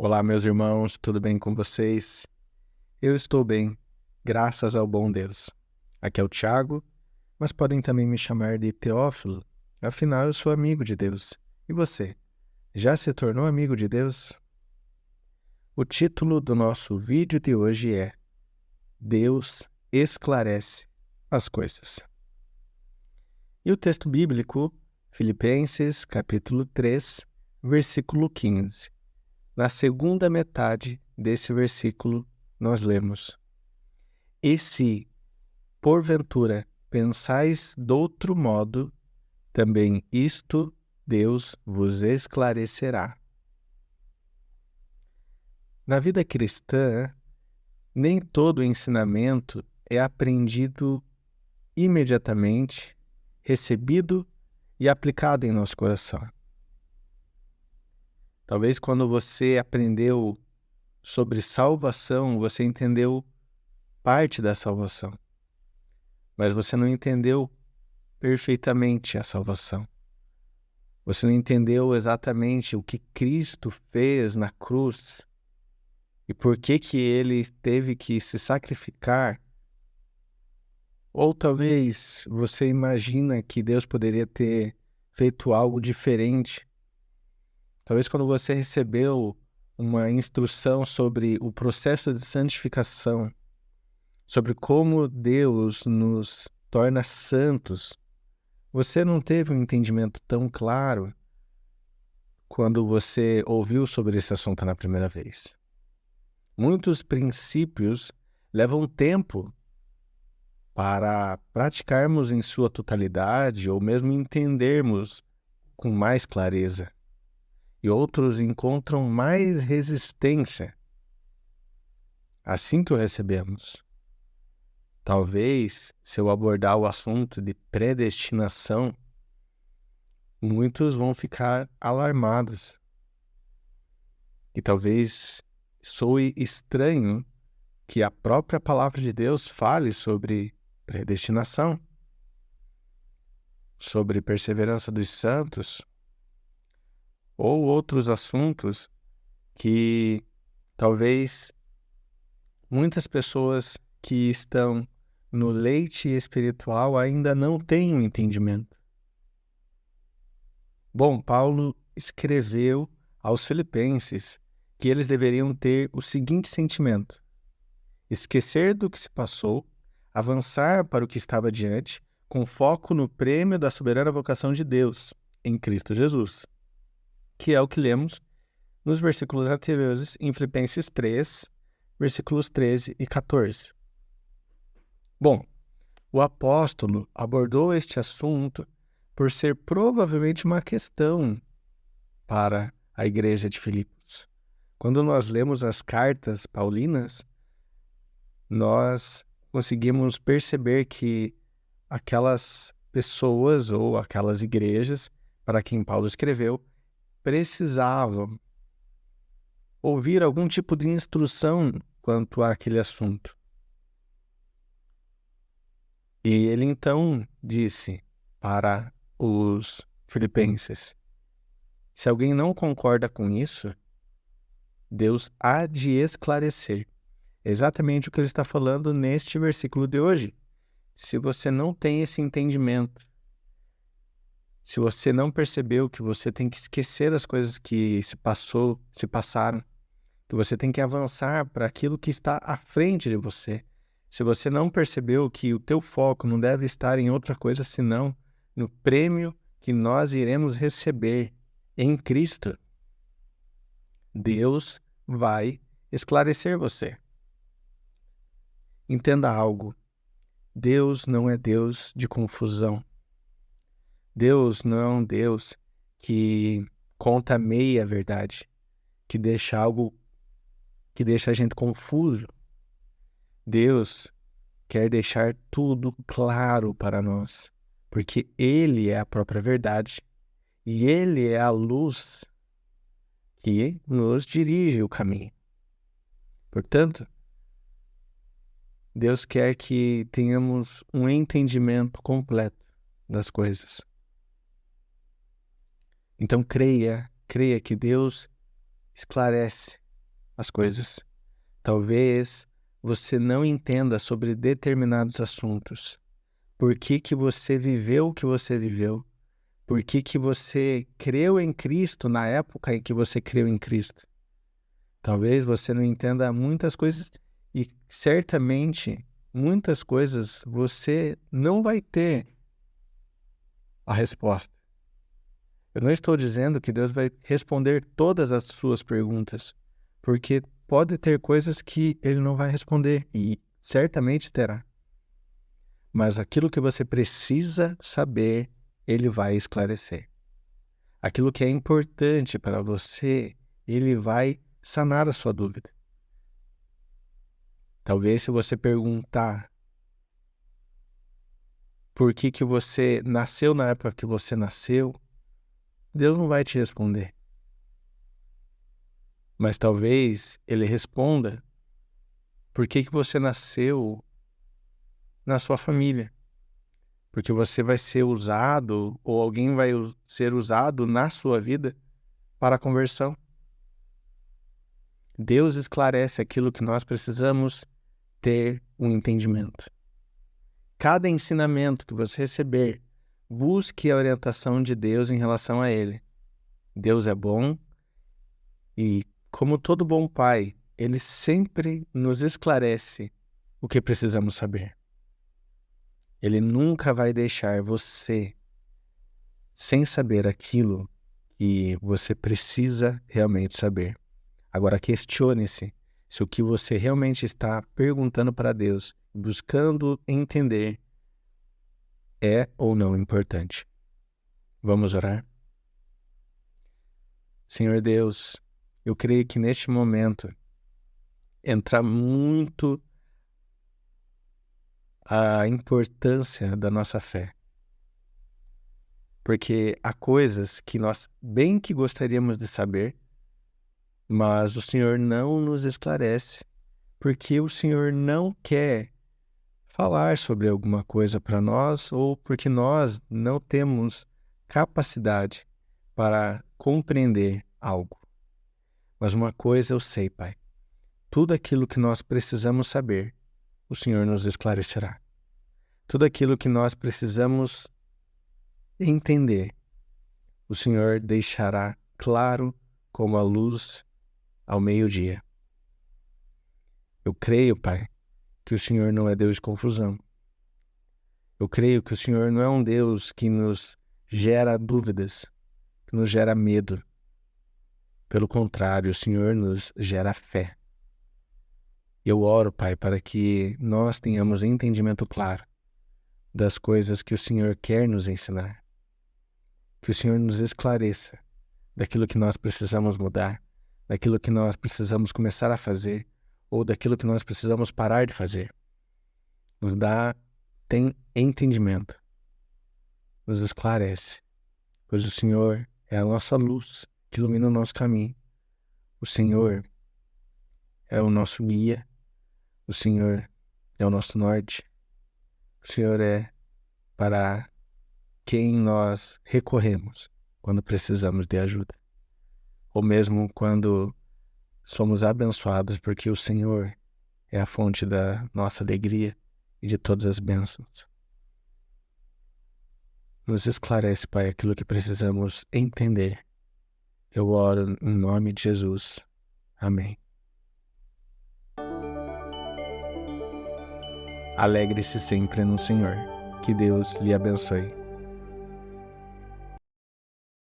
Olá, meus irmãos, tudo bem com vocês? Eu estou bem, graças ao bom Deus. Aqui é o Tiago, mas podem também me chamar de Teófilo, afinal eu sou amigo de Deus. E você, já se tornou amigo de Deus? O título do nosso vídeo de hoje é Deus esclarece as coisas. E o texto bíblico, Filipenses, capítulo 3, versículo 15. Na segunda metade desse versículo, nós lemos: E se, porventura, pensais doutro modo, também isto Deus vos esclarecerá. Na vida cristã, nem todo ensinamento é aprendido imediatamente, recebido e aplicado em nosso coração. Talvez quando você aprendeu sobre salvação, você entendeu parte da salvação, mas você não entendeu perfeitamente a salvação. Você não entendeu exatamente o que Cristo fez na cruz e por que ele teve que se sacrificar. Ou talvez você imagina que Deus poderia ter feito algo diferente. Talvez quando você recebeu uma instrução sobre o processo de santificação, sobre como Deus nos torna santos, você não teve um entendimento tão claro quando você ouviu sobre esse assunto na primeira vez. Muitos princípios levam tempo para praticarmos em sua totalidade ou mesmo entendermos com mais clareza. E outros encontram mais resistência assim que o recebemos. Talvez, se eu abordar o assunto de predestinação, muitos vão ficar alarmados. E talvez soe estranho que a própria palavra de Deus fale sobre predestinação, sobre perseverança dos santos, ou outros assuntos que talvez muitas pessoas que estão no leite espiritual ainda não tenham entendimento. Bom, Paulo escreveu aos Filipenses que eles deveriam ter o seguinte sentimento: esquecer do que se passou, avançar para o que estava adiante, com foco no prêmio da soberana vocação de Deus, em Cristo Jesus, que é o que lemos nos versículos anteriores, em Filipenses 3, versículos 13 e 14. Bom, o apóstolo abordou este assunto por ser provavelmente uma questão para a igreja de Filipos. Quando nós lemos as cartas paulinas, nós conseguimos perceber que aquelas pessoas ou aquelas igrejas para quem Paulo escreveu precisavam ouvir algum tipo de instrução quanto àquele assunto. E ele então disse para os filipenses: se alguém não concorda com isso, Deus há de esclarecer. Exatamente o que ele está falando neste versículo de hoje. Se você não tem esse entendimento, se você não percebeu que você tem que esquecer as coisas que se passaram, que você tem que avançar para aquilo que está à frente de você, se você não percebeu que o teu foco não deve estar em outra coisa senão no prêmio que nós iremos receber em Cristo, Deus vai esclarecer você. Entenda algo: Deus não é Deus de confusão. Deus não é um Deus que conta meia verdade, que deixa a gente confuso. Deus quer deixar tudo claro para nós, porque Ele é a própria verdade e Ele é a luz que nos dirige o caminho. Portanto, Deus quer que tenhamos um entendimento completo das coisas. Então creia que Deus esclarece as coisas. Talvez você não entenda sobre determinados assuntos. Por que que você viveu o que você viveu? Por que que você creu em Cristo na época em que você creu em Cristo? Talvez você não entenda muitas coisas e certamente muitas coisas você não vai ter a resposta. Eu não estou dizendo que Deus vai responder todas as suas perguntas, porque pode ter coisas que Ele não vai responder e certamente terá. Mas aquilo que você precisa saber, Ele vai esclarecer. Aquilo que é importante para você, Ele vai sanar a sua dúvida. Talvez se você perguntar por que que você nasceu na época que você nasceu, Deus não vai te responder. Mas talvez Ele responda por que que você nasceu na sua família. Porque você vai ser usado, ou alguém vai ser usado na sua vida para a conversão. Deus esclarece aquilo que nós precisamos ter um entendimento. Cada ensinamento que você receber, busque a orientação de Deus em relação a ele. Deus é bom e, como todo bom pai, ele sempre nos esclarece o que precisamos saber. Ele nunca vai deixar você sem saber aquilo que você precisa realmente saber. Agora questione-se se o que você realmente está perguntando para Deus, buscando entender, é ou não importante. Vamos orar? Senhor Deus, eu creio que neste momento entra muito a importância da nossa fé. Porque há coisas que nós bem que gostaríamos de saber, mas o Senhor não nos esclarece, porque o Senhor não quer falar sobre alguma coisa para nós ou porque nós não temos capacidade para compreender algo. Mas uma coisa eu sei, Pai, tudo aquilo que nós precisamos saber, o Senhor nos esclarecerá. Tudo aquilo que nós precisamos entender, o Senhor deixará claro como a luz ao meio-dia. Eu creio, Pai, que o Senhor não é Deus de confusão. Eu creio que o Senhor não é um Deus que nos gera dúvidas, que nos gera medo. Pelo contrário, o Senhor nos gera fé. Eu oro, Pai, para que nós tenhamos entendimento claro das coisas que o Senhor quer nos ensinar. Que o Senhor nos esclareça daquilo que nós precisamos mudar, daquilo que nós precisamos começar a fazer ou daquilo que nós precisamos parar de fazer. Tem entendimento, nos esclarece, pois o Senhor é a nossa luz que ilumina o nosso caminho. O Senhor é o nosso guia, o Senhor é o nosso norte, o Senhor é para quem nós recorremos quando precisamos de ajuda, ou mesmo quando somos abençoados, porque o Senhor é a fonte da nossa alegria e de todas as bênçãos. Nos esclarece, Pai, aquilo que precisamos entender. Eu oro em nome de Jesus. Amém. Alegre-se sempre no Senhor. Que Deus lhe abençoe.